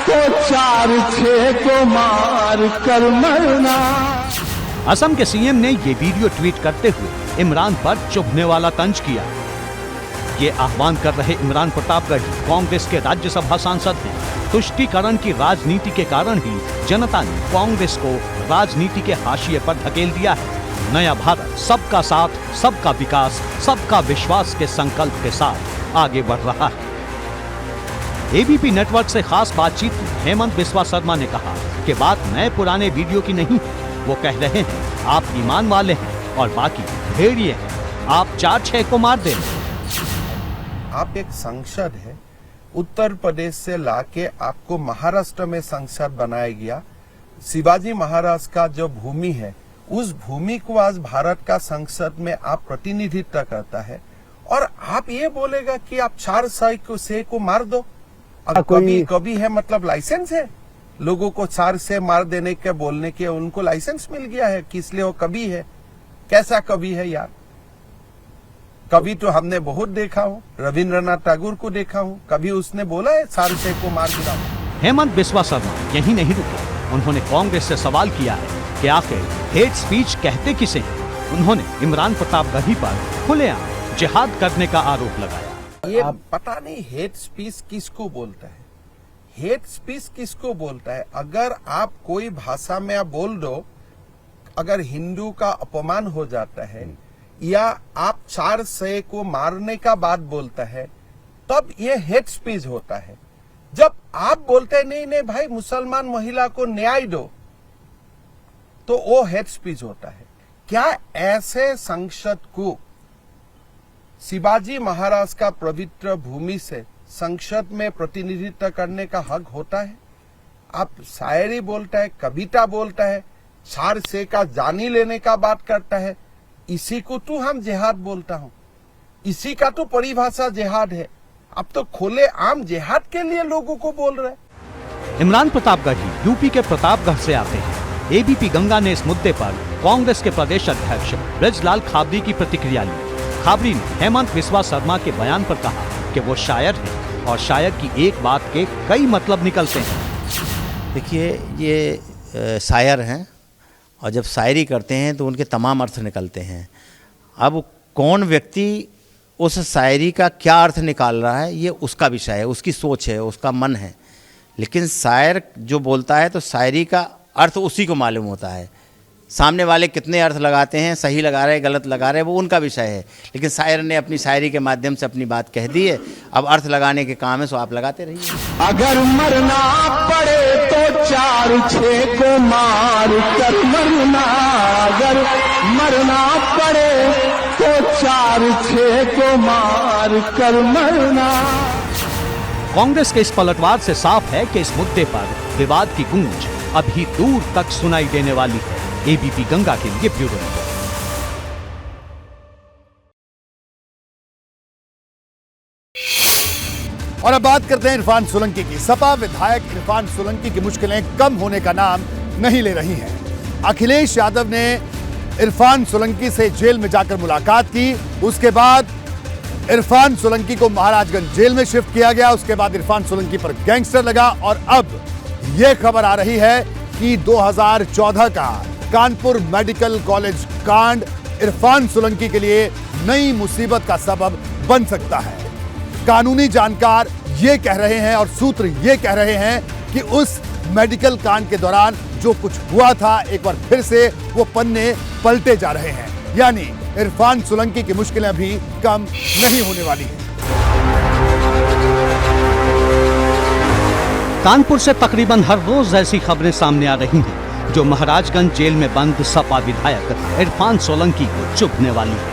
तो 4-6 को मार कर मरना। असम के सीएम ने ये वीडियो ट्वीट करते हुए इमरान पर चुभने वाला तंज किया। ये आह्वान कर रहे इमरान प्रतापगढ़ी कांग्रेस के राज्यसभा सांसद हैं। तुष्टीकरण की राजनीति के कारण ही जनता ने कांग्रेस को राजनीति के हाशिए पर धकेल दिया है। नया भारत सबका साथ, सबका विकास, सबका विश्वास के संकल्प के साथ आगे बढ़ रहा है। एबीपी नेटवर्क से खास बातचीत में हेमंत बिस्वा शर्मा ने कहा कि बात नए पुराने वीडियो की नहीं है। वो कह रहे हैं आप ईमान वाले हैं और बाकी भेड़िए हैं, आप 4-6 को मार दें। आप एक सांसद है, उत्तर प्रदेश से लाके आपको महाराष्ट्र में सांसद बनाया गया। शिवाजी महाराज का जो भूमि है उस भूमि को आज भारत का संसद में आप प्रतिनिधित्व करता है, और आप ये बोलेगा कि आप 4-6 को मार दो। अब कभी है मतलब लाइसेंस है लोगों को 4 से मार देने के बोलने के, उनको लाइसेंस मिल गया है कि इसलिए वो कवि है। कैसा कवि है यार? कवि तो हमने बहुत देखा हूँ, रविंद्रनाथ टैगोर को देखा हूँ, कभी उसने बोला है 4-6 को मार गिरा। हेमंत बिस्वा शर्मा यही नहीं रुके, उन्होंने कांग्रेस से सवाल किया है कि आखिर हेट स्पीच कहते किसे हैं। उन्होंने इमरान प्रतापगढ़ी पर खुलेआम जिहाद करने का आरोप लगाया। ये पता नहीं हेट स्पीच किसको बोलता है, हेट स्पीच किसको बोलता है? अगर आप कोई भाषा में आप बोल दो, अगर हिंदू का अपमान हो जाता है, या आप 4-6 को मारने का बात बोलता है, तब ये हेट स्पीच होता है। जब आप बोलते हैं नहीं नहीं भाई मुसलमान महिला को न्याय दो, तो वो हेट स्पीच होता है। क्या ऐसे संसद को शिवाजी महाराज का पवित्र भूमि से संसद में प्रतिनिधित्व करने का हक होता है? आप शायरी बोलता है, कविता बोलता है, चार से का जानी लेने का बात करता है, इसी को तो हम जिहाद बोलता हूं, इसी का तो परिभाषा जिहाद है। अब तो खुले आम जिहाद के लिए लोगों को बोल रहे हैं। इमरान प्रतापगढ़ी यूपी के प्रतापगढ़ से आते हैं। एबीपी गंगा ने इस मुद्दे पर कांग्रेस के प्रदेश अध्यक्ष ब्रजलाल खाबरी की प्रतिक्रिया ली। खाबरी ने हेमंत बिस्वा शर्मा के बयान पर कहा कि वो शायर हैं और शायर की एक बात के कई मतलब निकलते हैं। देखिए, ये शायर हैं और जब शायरी करते हैं तो उनके तमाम अर्थ निकलते हैं। अब कौन व्यक्ति उस शायरी का क्या अर्थ निकाल रहा है ये उसका विषय है, उसकी सोच है, उसका मन है। लेकिन शायर जो बोलता है तो शायरी का अर्थ उसी को मालूम होता है। सामने वाले कितने अर्थ लगाते हैं, सही लगा रहे गलत लगा रहे, वो उनका विषय है। लेकिन शायर ने अपनी शायरी के माध्यम से अपनी बात कह दी है, अब अर्थ लगाने के काम है, सो आप लगाते रहिए। अगर मरना पड़े तो 4-6 को मार कर मरना, अगर मरना पड़े तो 4-6 को मार कर मरना। कांग्रेस के इस पलटवार से साफ है कि इस मुद्दे पर विवाद की गूंज अभी दूर तक सुनाई देने वाली है। एबीपी गंगा के लिए ब्यूरो रिपोर्ट। और अब बात करते हैं इरफान सोलंकी की। सपा विधायक इरफान सोलंकी की मुश्किलें कम होने का नाम नहीं ले रही हैं। अखिलेश यादव ने इरफान सोलंकी से जेल में जाकर मुलाकात की, उसके बाद इरफान सोलंकी को महाराजगंज जेल में शिफ्ट किया गया। उसके बाद इरफान सोलंकी पर गैंगस्टर लगा और अब यह खबर आ रही है कि 2014 का कानपुर मेडिकल कॉलेज कांड इरफान सोलंकी के लिए नई मुसीबत का सबब बन सकता है। कानूनी जानकार ये कह रहे हैं और सूत्र ये कह रहे हैं कि उस मेडिकल कांड के दौरान जो कुछ हुआ था एक बार फिर से वो पन्ने पलटे जा रहे हैं। यानी इरफान सोलंकी की मुश्किलें अभी कम नहीं होने वाली हैं। कानपुर से तकरीबन हर रोज ऐसी खबरें सामने आ रही हैं जो महाराजगंज जेल में बंद सपा विधायक इरफान सोलंकी को चुभने वाली है।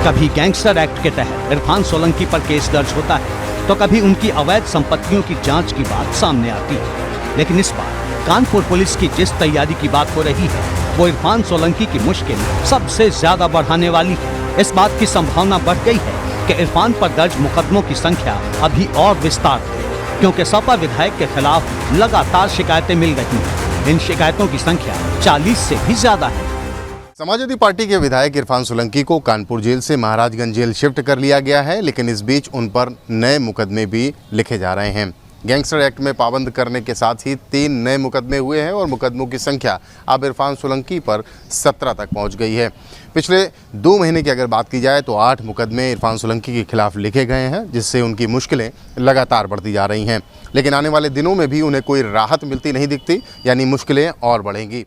कभी गैंगस्टर एक्ट के तहत इरफान सोलंकी पर केस दर्ज होता है तो कभी उनकी अवैध संपत्तियों की जांच की बात सामने आती है। लेकिन इस बार कानपुर पुलिस की जिस तैयारी की बात हो रही है वो इरफान सोलंकी की मुश्किल सबसे ज्यादा बढ़ाने वाली है। इस बात की संभावना बढ़ गई है कि इरफान पर दर्ज मुकदमों की संख्या अभी और विस्तार है, क्योंकि सपा विधायक के खिलाफ लगातार शिकायतें मिल रही हैं। इन शिकायतों की संख्या 40 से भी ज्यादा है। समाजवादी पार्टी के विधायक इरफान सोलंकी को कानपुर जेल से महाराजगंज जेल शिफ्ट कर लिया गया है, लेकिन इस बीच उन पर नए मुकदमे भी लिखे जा रहे हैं। गैंगस्टर एक्ट में पाबंद करने के साथ ही 3 नए मुकदमे हुए हैं और मुकदमों की संख्या अब इरफान सोलंकी पर 17 तक पहुंच गई है। पिछले 2 महीने की अगर बात की जाए तो 8 मुकदमे इरफान सोलंकी के खिलाफ लिखे गए हैं, जिससे उनकी मुश्किलें लगातार बढ़ती जा रही हैं। लेकिन आने वाले दिनों में भी उन्हें कोई राहत मिलती नहीं दिखती, यानी मुश्किलें और बढ़ेंगी।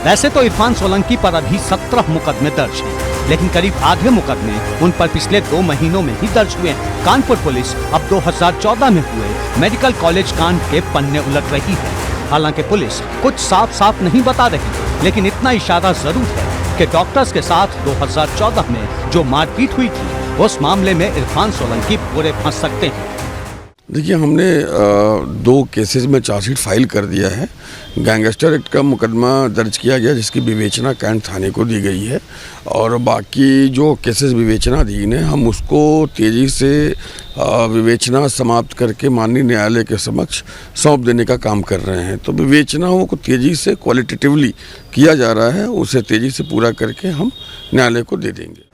वैसे तो इरफान सोलंकी पर अभी 17 मुकदमे दर्ज हैं, लेकिन करीब आधे मुकदमे उन पर पिछले 2 महीनों में ही दर्ज हुए हैं। कानपुर पुलिस अब 2014 में हुए मेडिकल कॉलेज कांड के पन्ने उलट रही है। हालांकि पुलिस कुछ साफ नहीं बता रही, लेकिन इतना इशारा जरूर है कि डॉक्टर्स के साथ 2014 में जो मारपीट हुई थी उस मामले में इरफान सोलंकी पूरे फंस सकते हैं। देखिए, हमने 2 केसेस में चार्जशीट फाइल कर दिया है। गैंगस्टर एक्ट का मुकदमा दर्ज किया गया जिसकी विवेचना कैंट थाने को दी गई है, और बाकी जो केसेस विवेचनाधीन है हम उसको तेज़ी से विवेचना समाप्त करके माननीय न्यायालय के समक्ष सौंप देने का काम कर रहे हैं। तो विवेचनाओं को तेज़ी से क्वालिटेटिवली किया जा रहा है, उसे तेज़ी से पूरा करके हम न्यायालय को दे देंगे।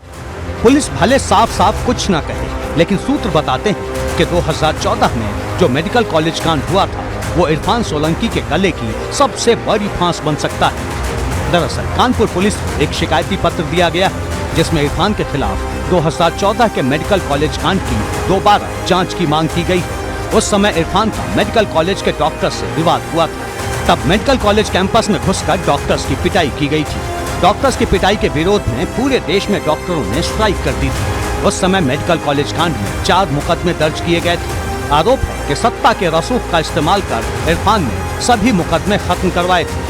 पुलिस भले साफ कुछ ना कहे, लेकिन सूत्र बताते हैं कि 2014 में जो मेडिकल कॉलेज कांड हुआ था वो इरफान सोलंकी के गले की सबसे बड़ी फांस बन सकता है। दरअसल कानपुर पुलिस को एक शिकायती पत्र दिया गया है जिसमें इरफान के खिलाफ 2014 के मेडिकल कॉलेज कांड की दोबारा जांच की मांग की गई है। उस समय इरफान का मेडिकल कॉलेज के डॉक्टर से विवाद हुआ था। तब मेडिकल कॉलेज कैंपस में घुसकर डॉक्टर्स की पिटाई की गई थी। डॉक्टर्स की पिटाई के विरोध में पूरे देश में डॉक्टरों ने स्ट्राइक कर दी थी। उस समय मेडिकल कॉलेज कांड में 4 मुकदमे दर्ज किए गए थे। आरोप है कि सत्ता के रसूख का इस्तेमाल कर इरफान ने सभी मुकदमे खत्म करवाए थे।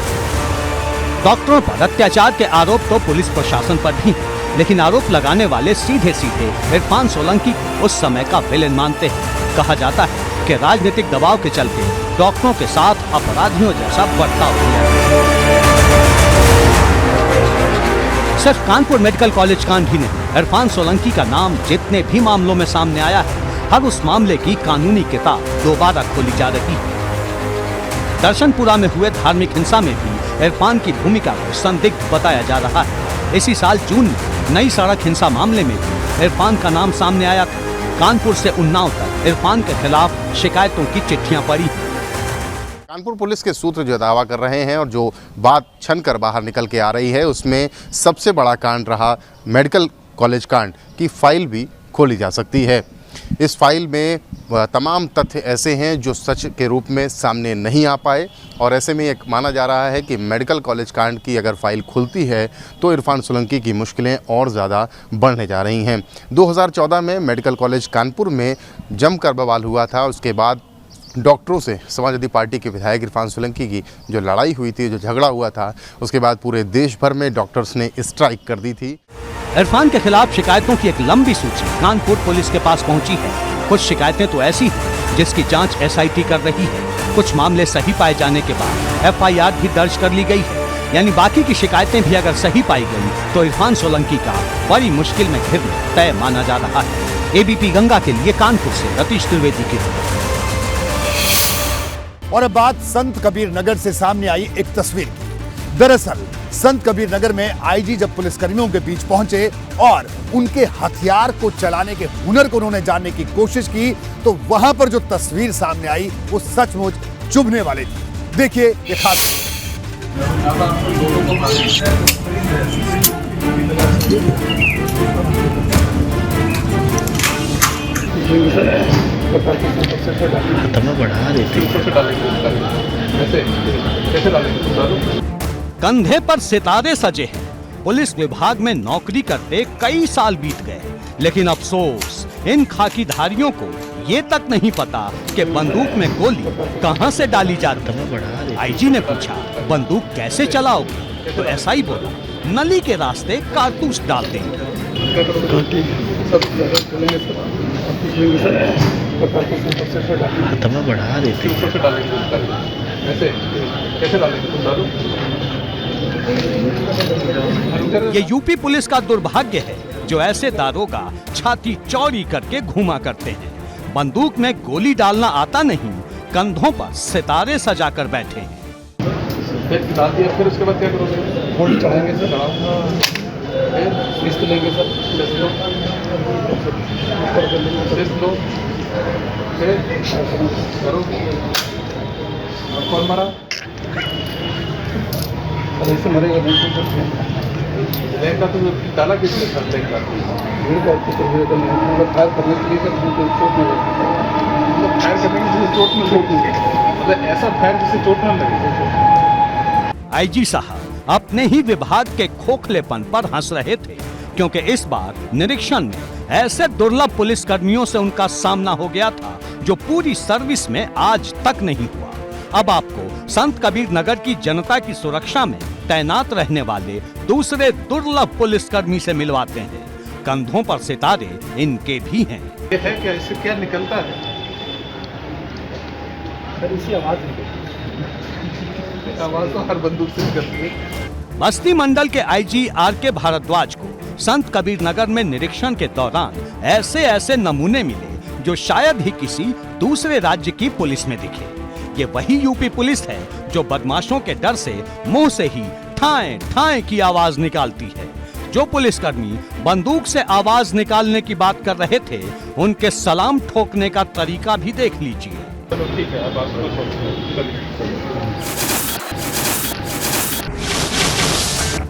डॉक्टरों पर अत्याचार के आरोप तो पुलिस प्रशासन पर भी है, लेकिन आरोप लगाने वाले सीधे सीधे इरफान सोलंकी को उस समय का विलेन मानते हैं। कहा जाता है कि राजनीतिक दबाव के चलते डॉक्टरों के साथ अपराधियों जैसा बर्ताव किया। सिर्फ कानपुर मेडिकल कॉलेज कांड ही नहीं, इरफान सोलंकी का नाम जितने भी मामलों में सामने आया है, हर उस मामले की कानूनी किताब दोबारा खोली जा रही है। दर्शनपुरा में हुए धार्मिक हिंसा में भी इरफान की भूमिका को संदिग्ध बताया जा रहा है। इसी साल जून में नई सड़क हिंसा मामले में भी इरफान का नाम सामने आया था। कानपुर से उन्नाव तक इरफान के खिलाफ शिकायतों की चिट्ठियां पड़ी। कानपुर पुलिस के सूत्र जो दावा कर रहे हैं और जो बात छन कर बाहर निकल के आ रही है, उसमें सबसे बड़ा कांड रहा मेडिकल कॉलेज कांड की फाइल भी खोली जा सकती है। इस फाइल में तमाम तथ्य ऐसे हैं जो सच के रूप में सामने नहीं आ पाए, और ऐसे में एक माना जा रहा है कि मेडिकल कॉलेज कांड की अगर फाइल खुलती है तो इरफान सोलंकी की मुश्किलें और ज़्यादा बढ़ने जा रही हैं। 2014 में मेडिकल कॉलेज कानपुर में जमकर बवाल हुआ था। उसके बाद डॉक्टरों से समाजवादी पार्टी के विधायक इरफान सोलंकी की जो लड़ाई हुई थी, जो झगड़ा हुआ था, उसके बाद पूरे देश भर में डॉक्टर्स ने स्ट्राइक कर दी थी। इरफान के खिलाफ शिकायतों की एक लंबी सूची कानपुर पुलिस के पास पहुंची है। कुछ शिकायतें तो ऐसी हैं जिसकी जांच SIT कर रही है। कुछ मामले सही पाए जाने के बाद FIR भी दर्ज कर ली गई है। यानी बाकी की शिकायतें भी अगर सही पाई गई तो इरफान सोलंकी का बड़ी मुश्किल में घिरना तय माना जा रहा है। ABP गंगा के लिए कानपुर से रतीश त्रिवेदी की रिपोर्ट। और अब बात संत कबीर नगर से सामने आई एक तस्वीर की। दरअसल संत कबीर नगर में IG जब पुलिसकर्मियों के बीच पहुंचे और उनके हथियार को चलाने के हुनर को उन्होंने जानने की कोशिश की, तो वहां पर जो तस्वीर सामने आई वो सचमुच चुभने वाली थी। देखिए ये खास। बढ़ा देते कंधे पर सितारे सजे हैं। पुलिस विभाग में नौकरी करते कई साल बीत गए, लेकिन अफसोस इन खाकीधारियों को ये तक नहीं पता कि बंदूक में गोली कहां से डाली जाती है। IG ने पूछा, बंदूक कैसे चलाओगे? तो SI बोला, नली के रास्ते कारतूस डाल देंगे। बढ़ा देते ये यूपी पुलिस का दुर्भाग्य है जो ऐसे दारोगा छाती चौड़ी करके घूमा करते हैं। बंदूक में गोली डालना आता नहीं, कंधों पर सितारे सजाकर बैठे हैं। फिर उसके बाद क्या करोगे? गोली चढ़ाएंगे सर, किस्त लेंगे सर, किस्त लो, फिर करो। कौन मारा? ऐसे मरेगा लहंगा तो डाला किसने था? लहंगा फायर करने के लिए चोट नहीं लगी, फायर करने के लिए चोट नहीं लगी, मतलब ऐसा फायर जिससे चोट ना लगे। IG साहब अपने ही विभाग के खोखलेपन पर हंस रहे थे, क्योंकि इस बार निरीक्षण में ऐसे दुर्लभ पुलिस कर्मियों से उनका सामना हो गया था जो पूरी सर्विस में आज तक नहीं हुआ। अब आपको संत कबीर नगर की जनता की सुरक्षा में तैनात रहने वाले दूसरे दुर्लभ पुलिसकर्मी से मिलवाते हैं। कंधों पर सितारे इनके भी हैं। ये है क्या? इससे क्या निकलता है? इसी आवाज तो हर बंदूक से निकलती है। बस्ती मंडल के IG RK भारद्वाज को संत कबीर नगर में निरीक्षण के दौरान ऐसे नमूने मिले जो शायद ही किसी दूसरे राज्य की पुलिस में दिखे। ये वही यूपी पुलिस है जो बदमाशों के डर से मुंह से ही ठाएं ठाएं की आवाज निकालती है। जो पुलिसकर्मी बंदूक से आवाज निकालने की बात कर रहे थे, उनके सलाम ठोकने का तरीका भी देख लीजिए।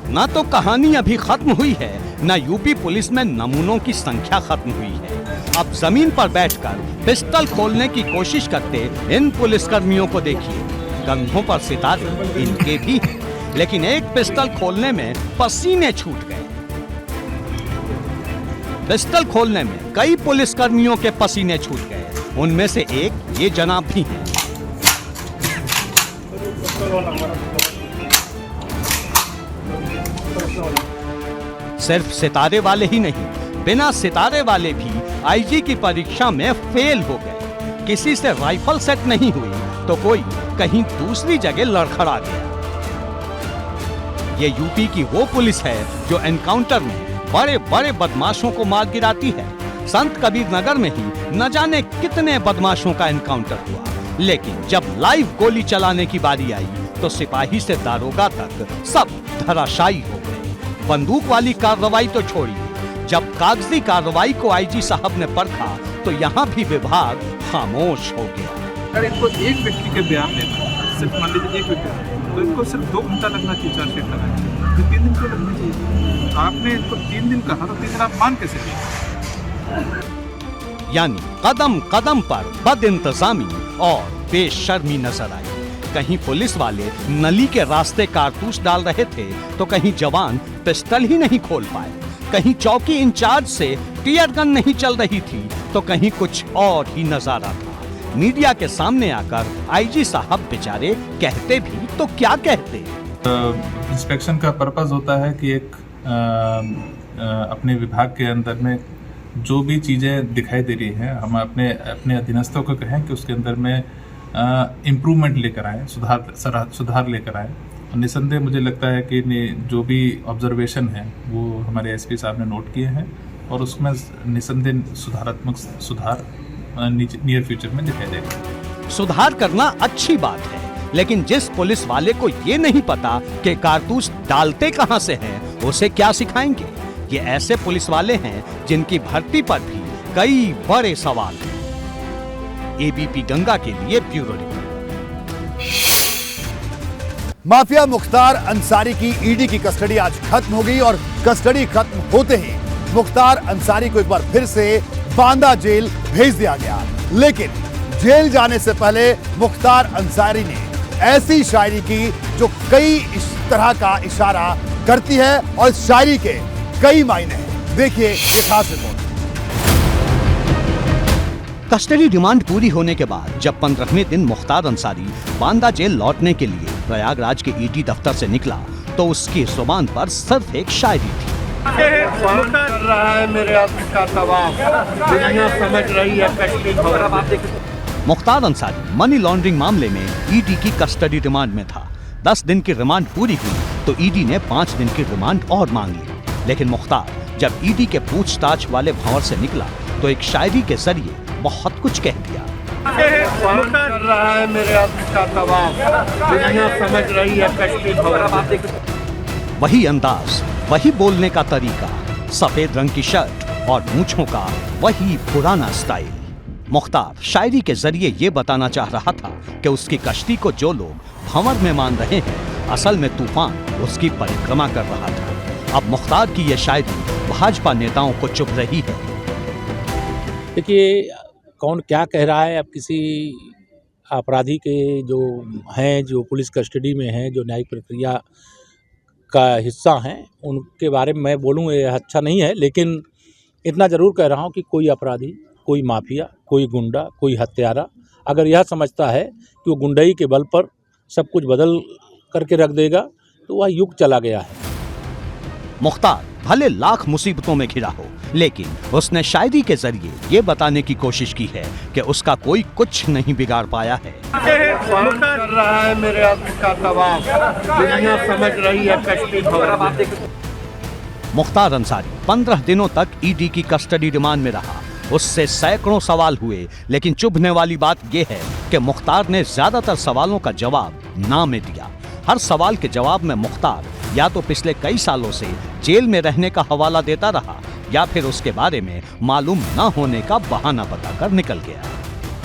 ना तो कहानी अभी खत्म हुई है, ना यूपी पुलिस में नमूनों की संख्या खत्म हुई है। अब जमीन पर बैठकर पिस्टल खोलने की कोशिश करते इन पुलिसकर्मियों को देखिए। कंधों पर सितारे इनके भी हैं। लेकिन एक पिस्टल खोलने में पसीने छूट गए। पिस्टल खोलने में कई पुलिसकर्मियों के पसीने छूट गए, उनमें से एक ये जनाब भी हैं। सिर्फ सितारे वाले ही नहीं, बिना सितारे वाले भी आईजी की परीक्षा में फेल हो गए। किसी से राइफल सेट नहीं हुई तो कोई कहीं दूसरी जगह लड़खड़ा गया। ये यूपी की वो पुलिस है जो एनकाउंटर में बड़े बड़े बदमाशों को मार गिराती है। संत कबीर नगर में ही न जाने कितने बदमाशों का एनकाउंटर हुआ, लेकिन जब लाइव गोली चलाने की बारी आई तो सिपाही से दारोगा तक सब धराशायी हो गए। बंदूक वाली कार्रवाई तो छोड़िए, जब कागजी कार्रवाई को आईजी साहब ने परखा तो यहाँ भी विभाग खामोश हो गया। अगर इनको एक व्यक्ति के बयान देना, सिर्फ मान लीजिए एक व्यक्ति, तो इनको सिर्फ 2 घंटा लगना चाहिए चार्जशीट लगाने में, तो 3 दिन क्यों लगना चाहिए? आपने इनको 3 दिन कहा तो 3 दिन आप मान कैसे लिए? यानी कदम कदम पर बदइंतजामी और बेशर्मी नजर आई। कहीं पुलिस वाले नली के रास्ते कारतूस डाल रहे थे तो कहीं जवान पिस्टल ही नहीं खोल पाए, कहीं चौकी इंचार्ज से टीयर गन नहीं चल रही थी तो कहीं कुछ और ही नजारा था। मीडिया के सामने आकर आईजी साहब बेचारे कहते भी तो क्या कहते। इंस्पेक्शन का पर्पस होता है कि एक अपने विभाग के अंदर में जो भी चीज़ें दिखाई दे रही हैं, हम अपने अधीनस्थों को कहें कि उसके अंदर में इम्प्रूवमेंट लेकर आए, सुधार लेकर आए। और निसंदेह मुझे लगता है कि जो भी ऑब्जर्वेशन है वो हमारे एसपी साहब ने नोट किए हैं और उसमें निसंदेह सुधारात्मक सुधार नियर फ्यूचर में दिखाई देगा। सुधार करना अच्छी बात है, लेकिन जिस पुलिस वाले को ये नहीं पता कि कारतूस डालते कहां से हैं, उसे क्या सिखाएंगे? ये ऐसे पुलिस वाले हैं जिनकी भर्ती पर भी कई बड़े सवाल हैं। एबीपी गंगा के लिए bureau report. Mafia Mukhtar Ansari की ईडी की कस्टडी आज खत्म हो गई और कस्टडी खत्म होते ही मुख्तार अंसारी को एक बार फिर से बांदा जेल भेज दिया गया। लेकिन जेल जाने से पहले मुख्तार अंसारी ने ऐसी शायरी की जो कई इस तरह का इशारा करती है और इस शायरी के कई मायने हैं। देखिए ये खास रिपोर्ट। कस्टडी रिमांड पूरी होने के बाद जब 15वें दिन मुख्तार अंसारी बांदा जेल लौटने के लिए प्रयागराज के ईडी दफ्तर से निकला तो उसकी जुबान पर सिर्फ एक शायरी थी। कर रहा है मेरे आदमी का तवाफ, दुनिया समझ रही है कश्मीर। मुख्तार अंसारी मनी लॉन्ड्रिंग मामले में ईडी की कस्टडी रिमांड में था। 10 दिन की रिमांड पूरी हुई तो ईडी ने 5 दिन की रिमांड और मांग ली। लेकिन मुख्तार जब ईडी के पूछताछ वाले भंवर से निकला तो एक शायरी के जरिए बहुत कुछ कह दिया। कर रहा है मेरे आदमी का तवाफ, दुनिया समझ रही है कश्मीर। वही अंदाज, वही बोलने का तरीका, सफेद रंग की शर्ट और मूंछों का वही पुराना स्टाइल। मुख्तार शायरी के जरिए ये बताना चाह रहा था कि उसकी कश्ती को जो लोग भंवर में मान रहे हैं, असल में तूफान उसकी परिक्रमा कर रहा था। अब मुख्तार की यह शायरी भाजपा नेताओं को चुभ रही है। देखिए कौन क्या कह रहा है, अब किसी अपराधी के जो हैं, जो पुलिस कस्टडी में हैं, जो न्यायिक प्रक्रिया का हिस्सा हैं, उनके बारे में मैं बोलूँ ये अच्छा नहीं है। लेकिन इतना ज़रूर कह रहा हूँ कि कोई अपराधी, कोई माफिया, कोई गुंडा, कोई हत्यारा अगर यह समझता है कि वो गुंडई के बल पर सब कुछ बदल करके रख देगा तो वह युग चला गया है। मुख्तार भले लाख मुसीबतों में घिरा हो, लेकिन उसने शायरी के जरिए ये बताने की कोशिश की है कि उसका कोई कुछ नहीं बिगाड़ पाया है। कर रहा है मेरे आदमी का तवाफ, दुनिया समझ रही है कश्मीर। मुख्तार अंसारी 15 दिनों तक ईडी की कस्टडी रिमांड में रहा। उससे सैकड़ों सवाल हुए, लेकिन चुभने वाली बात यह है कि मुख्तार ने ज्यादातर सवालों का जवाब ना में दिया। हर सवाल के जवाब में मुख्तार या तो पिछले कई सालों से जेल में रहने का हवाला देता रहा या फिर उसके बारे में मालूम न होने का बहाना बताकर निकल गया।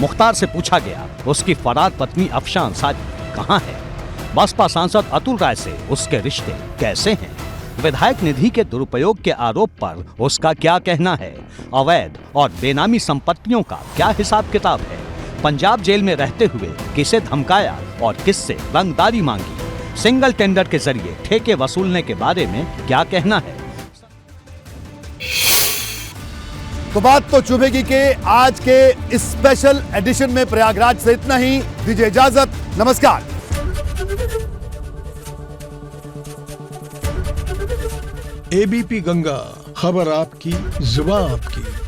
मुख्तार से पूछा गया उसकी फरार पत्नी अफशान अंसारी कहाँ है, बसपा सांसद अतुल राय से उसके रिश्ते कैसे हैं, विधायक निधि के दुरुपयोग के आरोप पर उसका क्या कहना है, अवैध और बेनामी संपत्तियों का क्या हिसाब किताब है, पंजाब जेल में रहते हुए किसे धमकाया और किससे रंगदारी मांगी, सिंगल टेंडर के जरिए ठेके वसूलने के बारे में क्या कहना है? तो बात तो चुभेगी के आज के इस स्पेशल एडिशन में प्रयागराज से इतना ही। दीजिए इजाजत, नमस्कार। एबीपी गंगा, खबर आपकी, जुबान आपकी।